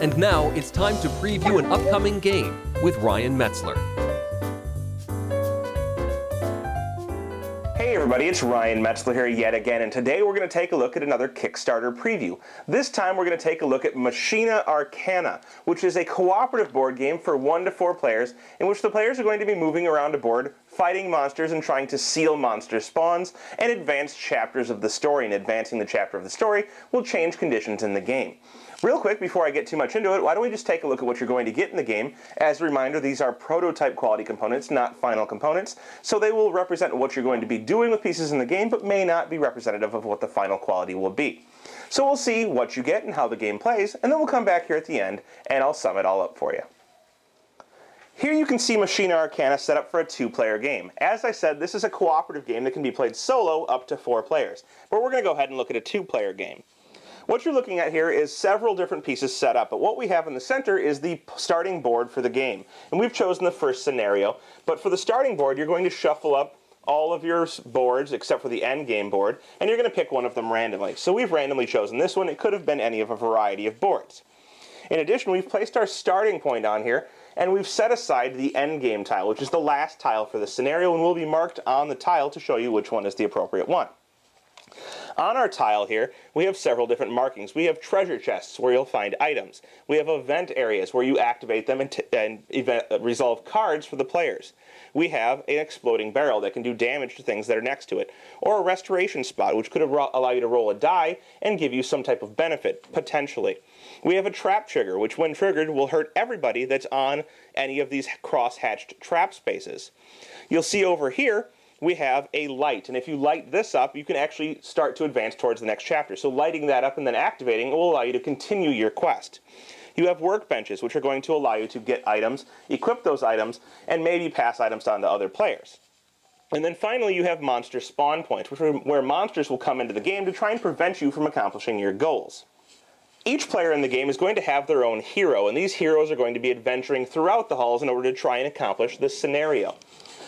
And now it's time to preview an upcoming game with Ryan Metzler. Hey everybody, it's Ryan Metzler here yet again, and today we're going to take a look at another Kickstarter preview. This time we're going to take a look at Machina Arcana, which is a cooperative board game for 1 to 4 players, in which the players are going to be moving around a board, fighting monsters and trying to seal monster spawns, and advance chapters of the story. And advancing the chapter of the story will change conditions in the game. Real quick, before I get too much into it, why don't we just take a look at what you're going to get in the game. As a reminder, these are prototype quality components, not final components, so they will represent what you're going to be doing with pieces in the game, but may not be representative of what the final quality will be. So we'll see what you get and how the game plays, and then we'll come back here at the end, and I'll sum it all up for you. Here you can see Machina Arcana set up for a 2-player game. As I said, this is a cooperative game that can be played solo up to 4 players, but we're going to go ahead and look at a 2-player game. What you're looking at here is several different pieces set up, but what we have in the center is the starting board for the game. And we've chosen the first scenario, but for the starting board you're going to shuffle up all of your boards except for the end game board, and you're going to pick one of them randomly. So we've randomly chosen this one. It could have been any of a variety of boards. In addition, we've placed our starting point on here, and we've set aside the end game tile, which is the last tile for the scenario, and will be marked on the tile to show you which one is the appropriate one. On our tile here, we have several different markings. We have treasure chests where you'll find items. We have event areas where you activate them and resolve cards for the players. We have an exploding barrel that can do damage to things that are next to it, or a restoration spot which could allow you to roll a die and give you some type of benefit, potentially. We have a trap trigger, which when triggered will hurt everybody that's on any of these cross-hatched trap spaces. You'll see over here we have a light, and if you light this up, you can actually start to advance towards the next chapter. So lighting that up and then activating will allow you to continue your quest. You have workbenches, which are going to allow you to get items, equip those items, and maybe pass items on to other players. And then finally you have monster spawn points, which are where monsters will come into the game to try and prevent you from accomplishing your goals. Each player in the game is going to have their own hero, and these heroes are going to be adventuring throughout the halls in order to try and accomplish this scenario.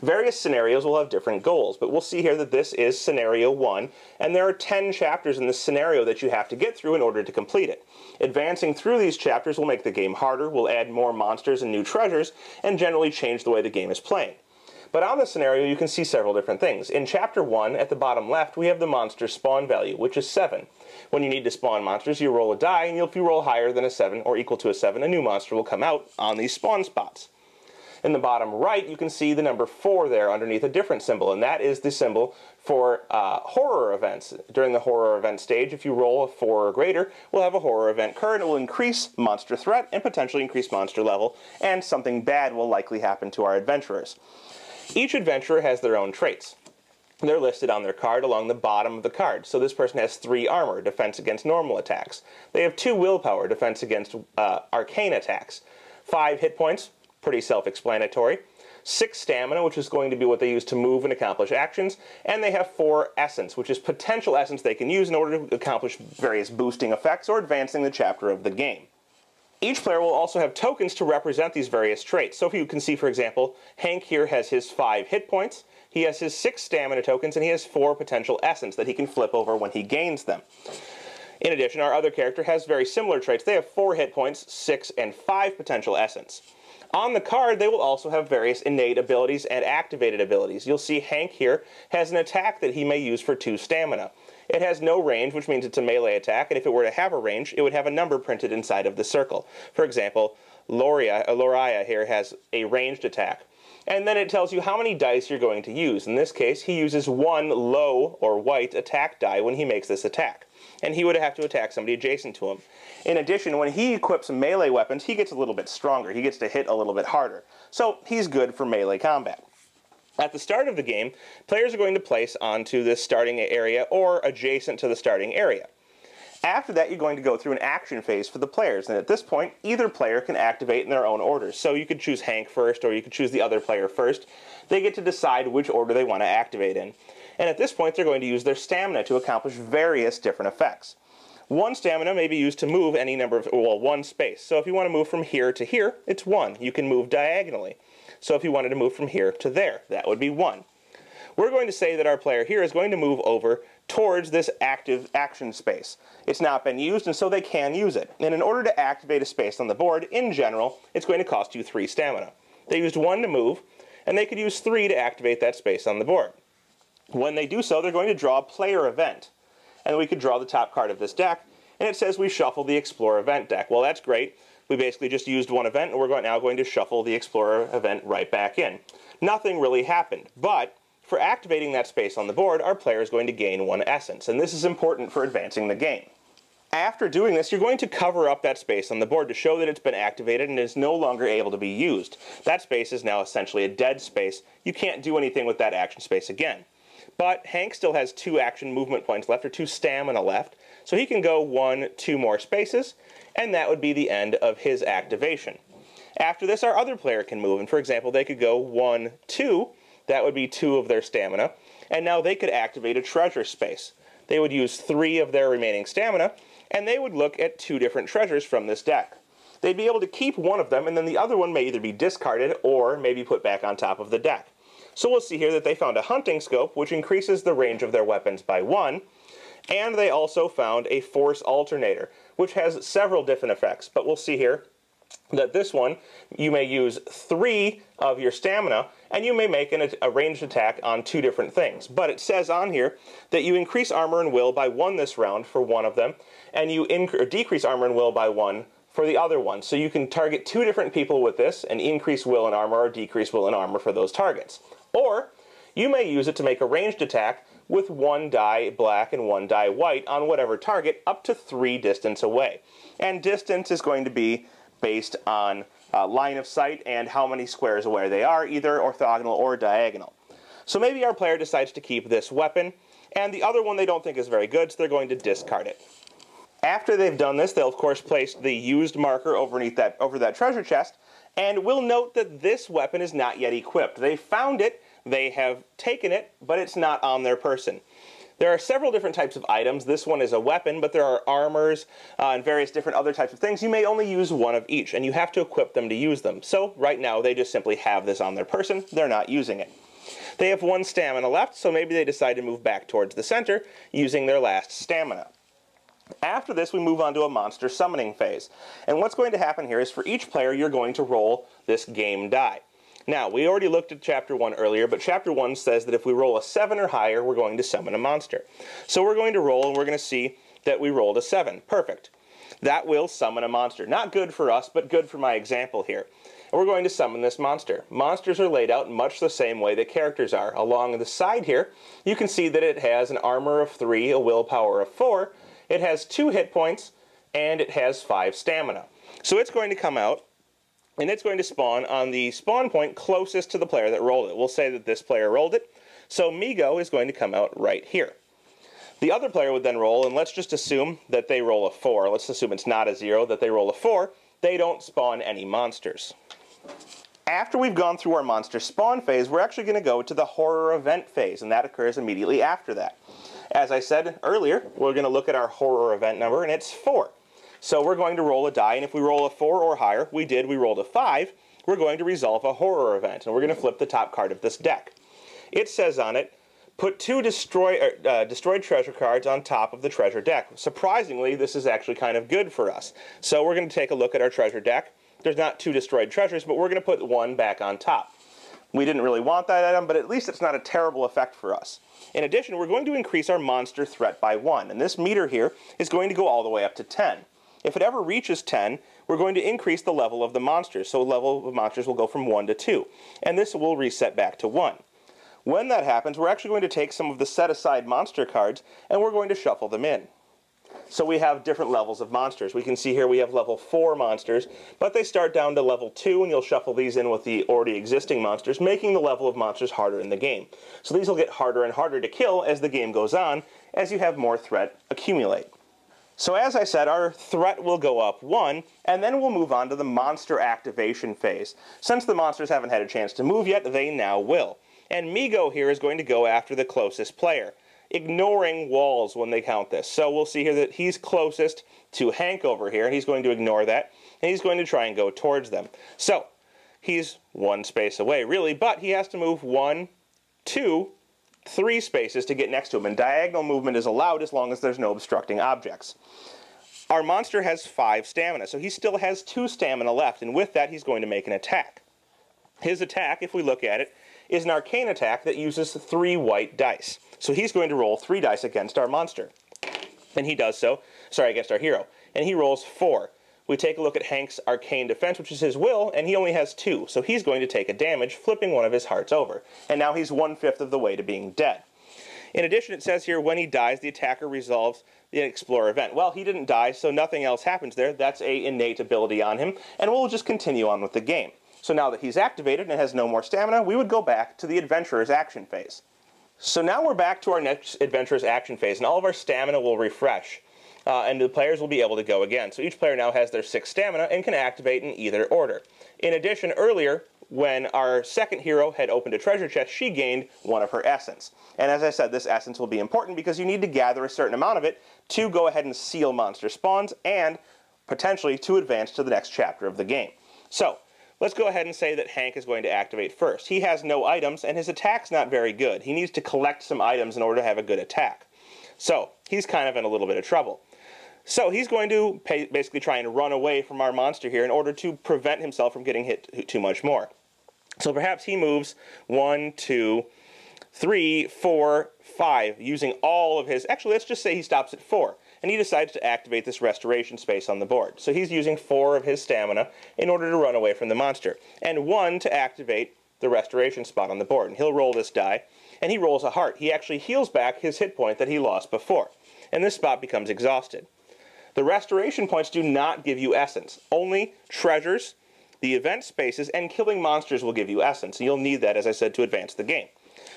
Various scenarios will have different goals, but we'll see here that this is scenario 1, and there are 10 chapters in this scenario that you have to get through in order to complete it. Advancing through these chapters will make the game harder, will add more monsters and new treasures, and generally change the way the game is playing. But on the scenario you can see several different things. In chapter 1, at the bottom left, we have the monster spawn value, which is 7. When you need to spawn monsters, you roll a die, and if you roll higher than a 7 or equal to a 7, a new monster will come out on these spawn spots. In the bottom right, you can see the number 4 there underneath a different symbol, and that is the symbol for horror events. During the horror event stage, if you roll a 4 or greater, we'll have a horror event occur, and it will increase monster threat and potentially increase monster level, and something bad will likely happen to our adventurers. Each adventurer has their own traits. They're listed on their card along the bottom of the card. So this person has 3 armor, defense against normal attacks. They have 2 willpower, defense against arcane attacks. 5 hit points, pretty self-explanatory. 6 stamina, which is going to be what they use to move and accomplish actions. And they have 4 essence, which is potential essence they can use in order to accomplish various boosting effects or advancing the chapter of the game. Each player will also have tokens to represent these various traits. So if you can see, for example, Hank here has his 5 hit points, he has his 6 stamina tokens, and he has 4 potential essence that he can flip over when he gains them. In addition, our other character has very similar traits. They have 4 hit points, 6, and 5 potential essence. On the card, they will also have various innate abilities and activated abilities. You'll see Hank here has an attack that he may use for 2 stamina. It has no range, which means it's a melee attack, and if it were to have a range, it would have a number printed inside of the circle. For example, Loria here has a ranged attack. And then it tells you how many dice you're going to use. In this case, he uses 1 low or white attack die when he makes this attack. And he would have to attack somebody adjacent to him. In addition, when he equips melee weapons, he gets a little bit stronger. He gets to hit a little bit harder. So he's good for melee combat. At the start of the game, players are going to place onto this starting area or adjacent to the starting area. After that, you're going to go through an action phase for the players, and at this point, either player can activate in their own order. So you could choose Hank first, or you could choose the other player first. They get to decide which order they want to activate in. And at this point, they're going to use their stamina to accomplish various different effects. 1 stamina may be used to move any number of, well, 1 space. So if you want to move from here to here, it's 1. You can move diagonally. So if you wanted to move from here to there, that would be 1. we're going to say that our player here is going to move over towards this active action space. It's not been used, and so they can use it. And in order to activate a space on the board, in general, it's going to cost you 3 stamina. They used 1 to move, and they could use 3 to activate that space on the board. When they do so, they're going to draw a player event. And we could draw the top card of this deck, and it says we shuffle the Explore event deck. Well, that's great. We basically just used 1 event, and we're now going to shuffle the Explorer event right back in. Nothing really happened, but for activating that space on the board, our player is going to gain 1 essence, and this is important for advancing the game. After doing this, you're going to cover up that space on the board to show that it's been activated and is no longer able to be used. That space is now essentially a dead space. You can't do anything with that action space again. But Hank still has 2 action movement points left, or 2 stamina left, so he can go 1, 2 more spaces, and that would be the end of his activation. After this, our other player can move, and for example, they could go 1, 2, that would be 2 of their stamina, and now they could activate a treasure space. They would use 3 of their remaining stamina, and they would look at 2 different treasures from this deck. They'd be able to keep one of them, and then the other one may either be discarded or maybe put back on top of the deck. So we'll see here that they found a hunting scope, which increases the range of their weapons by 1, and they also found a force alternator, which has several different effects. But we'll see here that this one, you may use 3 of your stamina, and you may make a ranged attack on 2 different things. But it says on here that you increase armor and will by 1 this round for one of them, and you decrease armor and will by 1 for the other one. So you can target 2 different people with this, and increase will and armor or decrease will and armor for those targets. Or you may use it to make a ranged attack with 1 die black and 1 die white on whatever target up to 3 distance away. And distance is going to be based on line of sight and how many squares away they are, either orthogonal or diagonal. So maybe our player decides to keep this weapon, and the other one they don't think is very good, so they're going to discard it. After they've done this, they'll of course place the used marker over that treasure chest, and we'll note that this weapon is not yet equipped. They found it, they have taken it, but it's not on their person. There are several different types of items. This one is a weapon, but there are armors and various different other types of things. You may only use 1 of each, and you have to equip them to use them. So right now, they just simply have this on their person. They're not using it. They have 1 stamina left, so maybe they decide to move back towards the center using their last stamina. After this, we move on to a monster summoning phase. And what's going to happen here is for each player, you're going to roll this game die. Now, we already looked at Chapter 1 earlier, but Chapter 1 says that if we roll a 7 or higher, we're going to summon a monster. So we're going to roll, and we're going to see that we rolled a 7. Perfect. That will summon a monster. Not good for us, but good for my example here. And we're going to summon this monster. Monsters are laid out much the same way that characters are. Along the side here, you can see that it has an armor of 3, a willpower of 4, it has 2 hit points, and it has 5 stamina. So it's going to come out, and it's going to spawn on the spawn point closest to the player that rolled it. We'll say that this player rolled it, so Migo is going to come out right here. The other player would then roll, and let's just assume that they roll a 4. Let's assume it's not a 0, that they roll a 4. They don't spawn any monsters. After we've gone through our monster spawn phase, we're actually going to go to the horror event phase, and that occurs immediately after that. As I said earlier, we're going to look at our horror event number, and it's 4. So we're going to roll a die, and if we roll a 4 or higher, we rolled a 5, we're going to resolve a horror event, and we're going to flip the top card of this deck. It says on it, put 2 destroyed treasure cards on top of the treasure deck. Surprisingly, this is actually kind of good for us. So we're going to take a look at our treasure deck. There's not 2 destroyed treasures, but we're going to put 1 back on top. We didn't really want that item, but at least it's not a terrible effect for us. In addition, we're going to increase our monster threat by 1, and this meter here is going to go all the way up to 10. If it ever reaches 10, we're going to increase the level of the monsters, so the level of monsters will go from 1 to 2, and this will reset back to 1. When that happens, we're actually going to take some of the set-aside monster cards, and we're going to shuffle them in. So we have different levels of monsters. We can see here we have level 4 monsters, but they start down to level 2, and you'll shuffle these in with the already existing monsters, making the level of monsters harder in the game. So these will get harder and harder to kill as the game goes on, as you have more threat accumulate. So as I said, our threat will go up 1, and then we'll move on to the monster activation phase. Since the monsters haven't had a chance to move yet, they now will. And Migo here is going to go after the closest player, ignoring walls when they count this. So we'll see here that he's closest to Hank over here, and he's going to ignore that, and he's going to try and go towards them. So he's 1 space away, really, but he has to move 1, 2, 3 spaces to get next to him, and diagonal movement is allowed as long as there's no obstructing objects. Our monster has 5 stamina, so he still has 2 stamina left, and with that he's going to make an attack. His attack, if we look at it, is an arcane attack that uses 3 white dice. So he's going to roll 3 dice against our monster. And he does so, against our hero. And he rolls 4. We take a look at Hank's arcane defense, which is his will, and he only has 2. So he's going to take a damage, flipping one of his hearts over. And now he's 1/5 of the way to being dead. In addition, it says here, when he dies, the attacker resolves the Explorer event. Well, he didn't die, so nothing else happens there. That's an innate ability on him, and we'll just continue on with the game. So now that he's activated and has no more stamina, we would go back to the Adventurer's action phase. So now we're back to our next Adventurer's action phase, and all of our stamina will refresh, and the players will be able to go again. So each player now has their 6 stamina and can activate in either order. In addition, earlier, when our second hero had opened a treasure chest, she gained 1 of her essence. And as I said, this essence will be important because you need to gather a certain amount of it to go ahead and seal monster spawns and potentially to advance to the next chapter of the game. So let's go ahead and say that Hank is going to activate first. He has no items and his attack's not very good. He needs to collect some items in order to have a good attack. So he's kind of in a little bit of trouble. So he's going to basically try and run away from our monster here in order to prevent himself from getting hit too much more. So perhaps he moves 1, 2, 3, 4, 5, using all of his... Actually, let's just say he stops at 4, and he decides to activate this restoration space on the board. So he's using 4 of his stamina in order to run away from the monster, and 1 to activate the restoration spot on the board. And he'll roll this die, and he rolls a heart. He actually heals back his hit point that he lost before, and this spot becomes exhausted. The restoration points do not give you essence. Only treasures, the event spaces, and killing monsters will give you essence. And you'll need that, as I said, to advance the game.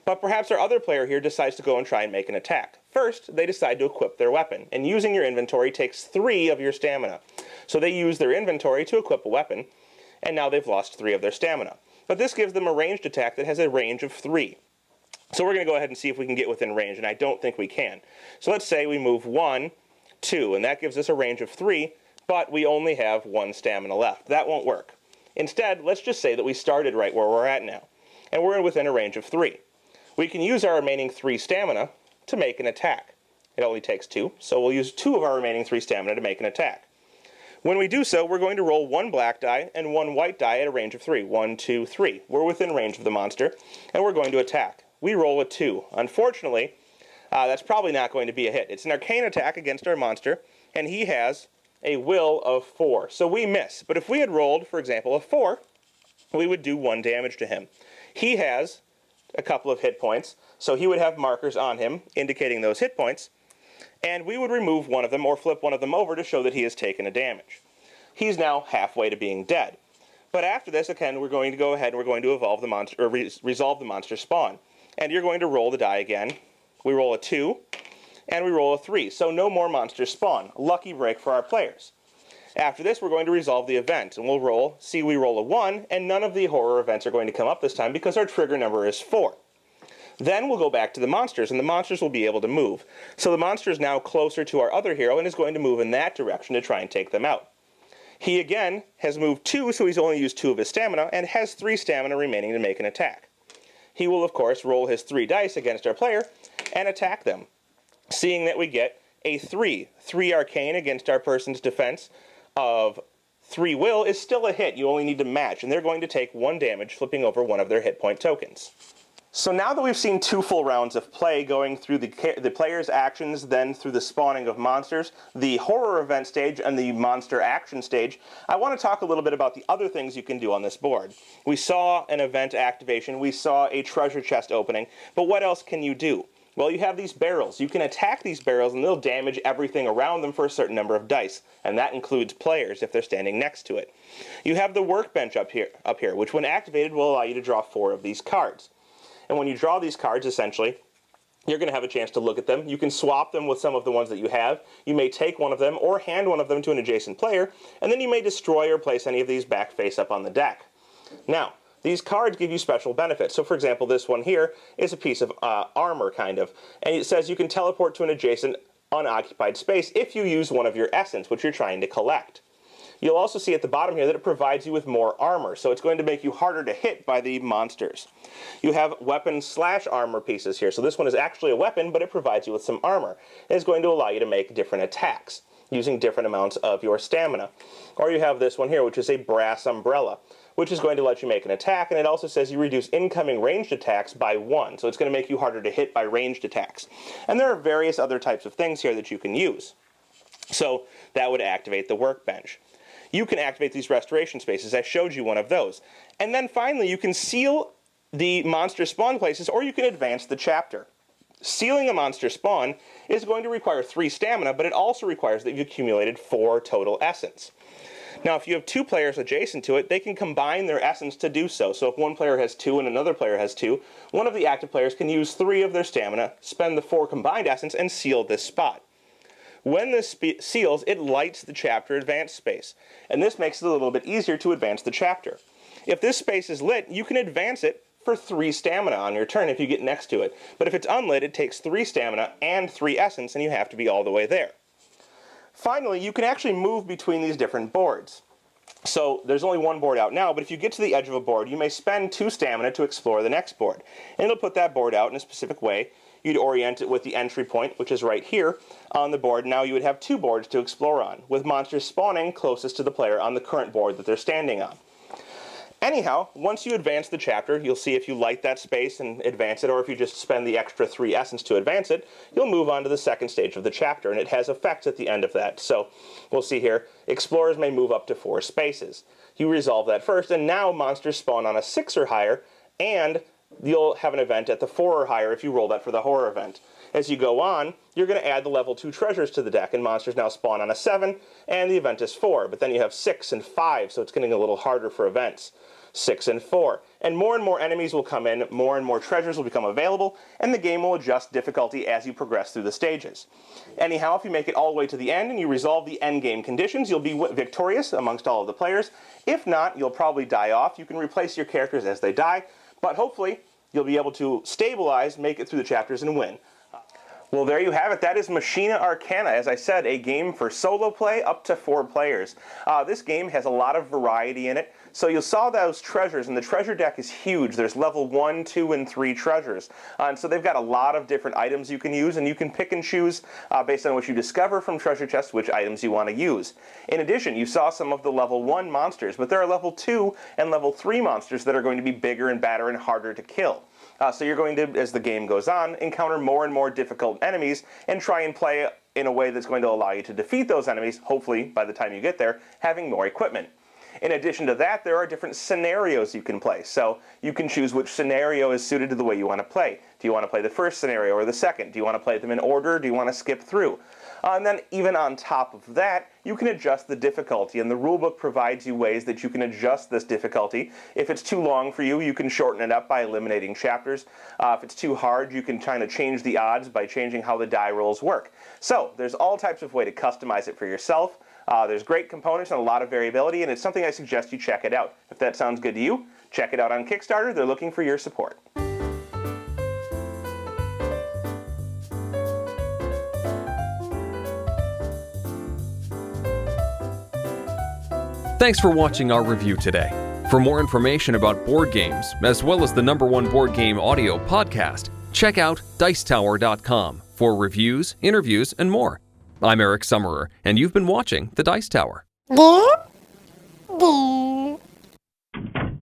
But perhaps our other player here decides to go and try and make an attack. First, they decide to equip their weapon. And using your inventory takes 3 of your stamina. So they use their inventory to equip a weapon, and now they've lost 3 of their stamina. But this gives them a ranged attack that has a range of 3. So we're going to go ahead and see if we can get within range, and I don't think we can. So let's say we move 1, 2, and that gives us a range of 3, but we only have 1 stamina left. That won't work. Instead, let's just say that we started right where we're at now, and we're within a range of 3. We can use our remaining 3 stamina to make an attack. It only takes 2, so we'll use 2 of our remaining 3 stamina to make an attack. When we do so, we're going to roll 1 black die and 1 white die at a range of 3. 1, 2, 3. We're within range of the monster, and we're going to attack. We roll a 2. Unfortunately, that's probably not going to be a hit. It's an arcane attack against our monster, and he has a will of 4. So we miss. But if we had rolled, for example, a 4, we would do 1 damage to him. He has a couple of hit points, so he would have markers on him indicating those hit points, and we would remove one of them or flip one of them over to show that he has taken a damage. He's now halfway to being dead. But after this, again, we're going to go ahead and we're going to evolve the monster, or resolve the monster spawn. And you're going to roll the die again. We roll a 2, and we roll a 3, so no more monsters spawn. Lucky break for our players. After this, we're going to resolve the event, and we'll roll, we roll a 1, and none of the horror events are going to come up this time because our trigger number is 4. Then we'll go back to the monsters, and the monsters will be able to move. So the monster is now closer to our other hero and is going to move in that direction to try and take them out. He again has moved 2, so he's only used 2 of his stamina, and has 3 stamina remaining to make an attack. He will, of course, roll his 3 dice against our player and attack them. Seeing that we get a 3 arcane against our person's defense of 3 will is still a hit. You only need to match, and they're going to take 1 damage, flipping over one of their hit point tokens. So now that we've seen 2 full rounds of play going through the player's actions, then through the spawning of monsters, the horror event stage, and the monster action stage, I want to talk a little bit about the other things you can do on this board. We saw an event activation, we saw a treasure chest opening, but what else can you do? Well, you have these barrels. You can attack these barrels and they'll damage everything around them for a certain number of dice, and that includes players if they're standing next to it. You have the workbench up here, which when activated will allow you to draw 4 of these cards. And when you draw these cards, essentially, you're going to have a chance to look at them. You can swap them with some of the ones that you have. You may take one of them or hand one of them to an adjacent player, and then you may destroy or place any of these back face up on the deck. Now, these cards give you special benefits. So, for example, this one here is a piece of armor, kind of, and it says you can teleport to an adjacent unoccupied space if you use one of your essence, which you're trying to collect. You'll also see at the bottom here that it provides you with more armor, so it's going to make you harder to hit by the monsters. You have weapon/armor pieces here, so this one is actually a weapon, but it provides you with some armor. It's going to allow you to make different attacks using different amounts of your stamina. Or you have this one here, which is a brass umbrella, which is going to let you make an attack, and it also says you reduce incoming ranged attacks by 1, so it's going to make you harder to hit by ranged attacks. And there are various other types of things here that you can use. So that would activate the workbench. You can activate these restoration spaces. I showed you one of those. And then finally, you can seal the monster spawn places, or you can advance the chapter. Sealing a monster spawn is going to require 3 stamina, but it also requires that you've accumulated 4 total essence. Now, if you have 2 players adjacent to it, they can combine their essence to do so. So if one player has 2 and another player has 2, one of the active players can use 3 of their stamina, spend the 4 combined essence, and seal this spot. When this seals, it lights the chapter advance space, and this makes it a little bit easier to advance the chapter. If this space is lit, you can advance it for 3 stamina on your turn if you get next to it. But if it's unlit, it takes 3 stamina and 3 essence, and you have to be all the way there. Finally, you can actually move between these different boards. So there's only one board out now, but if you get to the edge of a board, you may spend 2 stamina to explore the next board. And it'll put that board out in a specific way. You'd orient it with the entry point, which is right here on the board. Now you would have 2 boards to explore on, with monsters spawning closest to the player on the current board that they're standing on. Anyhow, once you advance the chapter, you'll see if you light that space and advance it, or if you just spend the extra 3 essence to advance it, you'll move on to the second stage of the chapter, and it has effects at the end of that. So we'll see here, explorers may move up to 4 spaces. You resolve that first, and now monsters spawn on a 6 or higher, and you'll have an event at the 4 or higher if you roll that for the horror event. As you go on, you're going to add the level 2 treasures to the deck, and monsters now spawn on a 7, and the event is 4. But then you have 6 and 5, so it's getting a little harder for events. 6 and 4. And more enemies will come in, more and more treasures will become available, and the game will adjust difficulty as you progress through the stages. Anyhow, if you make it all the way to the end and you resolve the end game conditions, you'll be victorious amongst all of the players. If not, you'll probably die off. You can replace your characters as they die, but hopefully you'll be able to stabilize, make it through the chapters, and win. Well, there you have it. That is Machina Arcana. As I said, a game for solo play up to 4 players. This game has a lot of variety in it. So you saw those treasures, and the treasure deck is huge. There's level 1, 2, and 3 treasures. And so they've got a lot of different items you can use, and you can pick and choose based on what you discover from treasure chests which items you want to use. In addition, you saw some of the level 1 monsters, but there are level 2 and level 3 monsters that are going to be bigger and badder and harder to kill. So you're going to, as the game goes on, encounter more and more difficult enemies and try and play in a way that's going to allow you to defeat those enemies, hopefully, by the time you get there, having more equipment. In addition to that, there are different scenarios you can play. So you can choose which scenario is suited to the way you want to play. Do you want to play the first scenario or the second? Do you want to play them in order? Do you want to skip through? And then even on top of that, you can adjust the difficulty, and the rulebook provides you ways that you can adjust this difficulty. If it's too long for you, you can shorten it up by eliminating chapters. If it's too hard, you can kind of change the odds by changing how the die rolls work. So there's all types of way to customize it for yourself. There's great components and a lot of variability, and it's something I suggest you check it out. If that sounds good to you, check it out on Kickstarter. They're looking for your support. Thanks for watching our review today. For more information about board games, as well as the #1 board game audio podcast, check out Dicetower.com for reviews, interviews, and more. I'm Eric Summerer, and you've been watching The Dice Tower.